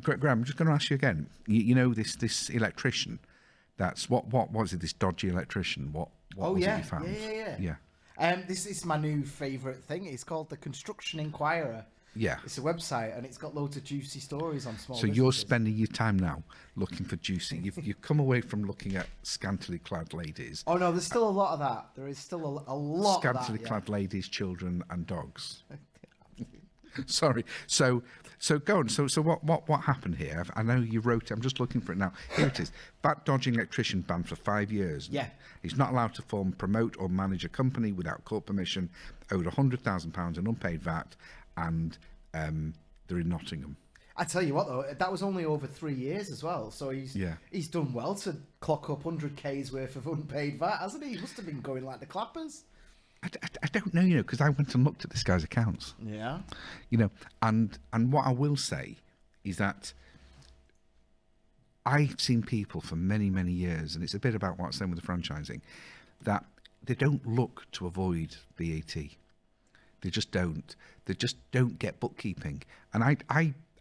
Graham, I'm just going to ask you again. You know this electrician. That's what was it? This dodgy electrician. What was it you found? Yeah. This is my new favourite thing. It's called the Construction Inquirer. Yeah. It's a website and it's got loads of juicy stories on small So businesses. you're spending your time now looking for juicy. You've come away from looking at scantily clad ladies. Oh no, there's still a lot of that. There is still a lot Scantily of that. clad ladies, children, and dogs. Sorry. So go on. So what happened here? I know you wrote it. I'm just looking for it now. Here it is. VAT dodging electrician banned for 5 years. Yeah. He's not allowed to form, promote, or manage a company without court permission. Owed £100,000 in unpaid VAT, and they're in Nottingham. I tell you what though, that was only over 3 years as well. So he's done well to clock up 100k's worth of unpaid VAT, hasn't he? He must have been going like the clappers. I don't know, because I went and looked at this guy's accounts. Yeah. And what I will say is that I've seen people for many, many years, and it's a bit about what I'm saying with the franchising, that they don't look to avoid VAT. They just don't. They just don't get bookkeeping. And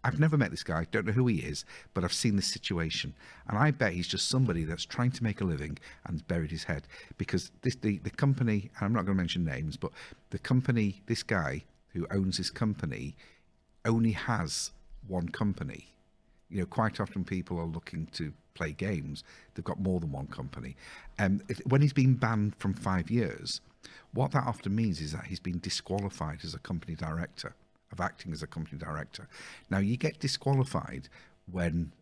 I've never met this guy, don't know who he is, but I've seen this situation. And I bet he's just somebody that's trying to make a living and buried his head. Because the company, and I'm not going to mention names, but the company, this guy who owns this company only has one company. Quite often people are looking to play games. They've got more than one company. When he's been banned from 5 years, what that often means is that he's been disqualified as a company director, of acting as a company director. Now, you get disqualified when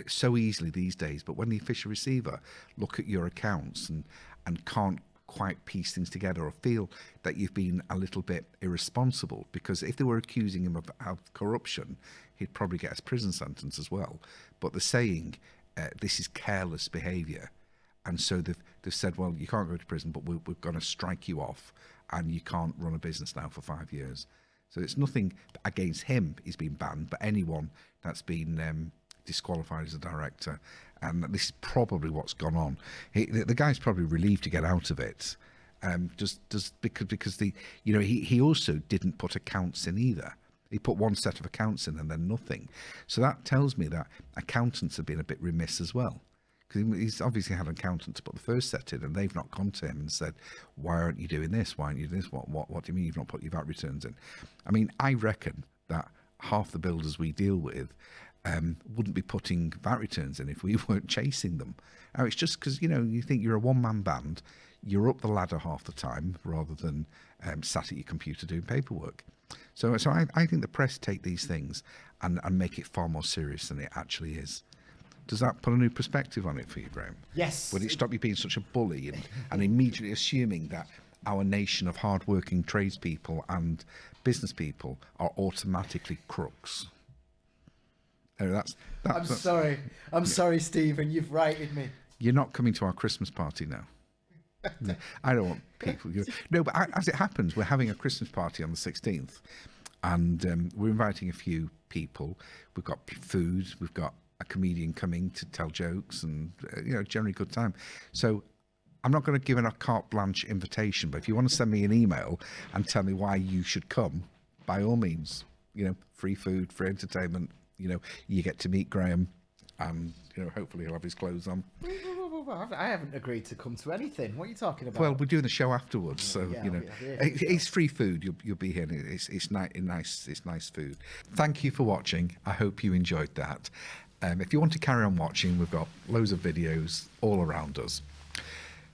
so easily these days, but when the official receiver look at your accounts and can't quite piece things together or feel that you've been a little bit irresponsible, because if they were accusing him of corruption, he'd probably get a prison sentence as well. But they're saying this is careless behaviour. And so they've said, well, you can't go to prison, but we're going to strike you off and you can't run a business now for 5 years. So it's nothing against him, he's been banned, but anyone that's been disqualified as a director. And this is probably what's gone on. The guy's probably relieved to get out of it, because he also didn't put accounts in either. He put one set of accounts in and then nothing. So that tells me that accountants have been a bit remiss as well. Because he's obviously had an accountant to put the first set in, and they've not gone to him and said, why aren't you doing this? Why aren't you doing this? What do you mean you've not put your VAT returns in? I mean, I reckon that half the builders we deal with wouldn't be putting VAT returns in if we weren't chasing them. Now, it's just because, you think you're a one-man band, you're up the ladder half the time rather than sat at your computer doing paperwork. So I think the press take these things and make it far more serious than it actually is. Does that put a new perspective on it for you, Graham? Yes. Would it stop you being such a bully and immediately assuming that our nation of hard-working tradespeople and business people are automatically crooks? I'm sorry. I'm sorry, Stephen. You've righted me. You're not coming to our Christmas party now. No, I don't want people. No, but as it happens, we're having a Christmas party on the 16th, and we're inviting a few people. We've got food. We've got a comedian coming to tell jokes, and generally good time. So I'm not going to give a carte blanche invitation, but if you want to send me an email and tell me why you should come, by all means. Free food, free entertainment. You get to meet Graham, and hopefully he'll have his clothes on. I haven't agreed to come to anything. What are you talking about? Well, we're doing the show afterwards, so yeah. It's free food. You'll be here. It's nice food. Thank you for watching. I hope you enjoyed that. If you want to carry on watching, we've got loads of videos all around us.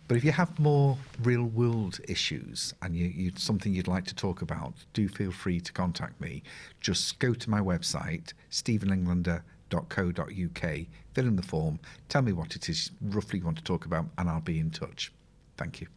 But if you have more real-world issues and something you'd like to talk about, do feel free to contact me. Just go to my website, stephenenglander.co.uk, fill in the form, tell me what it is roughly you want to talk about, and I'll be in touch. Thank you.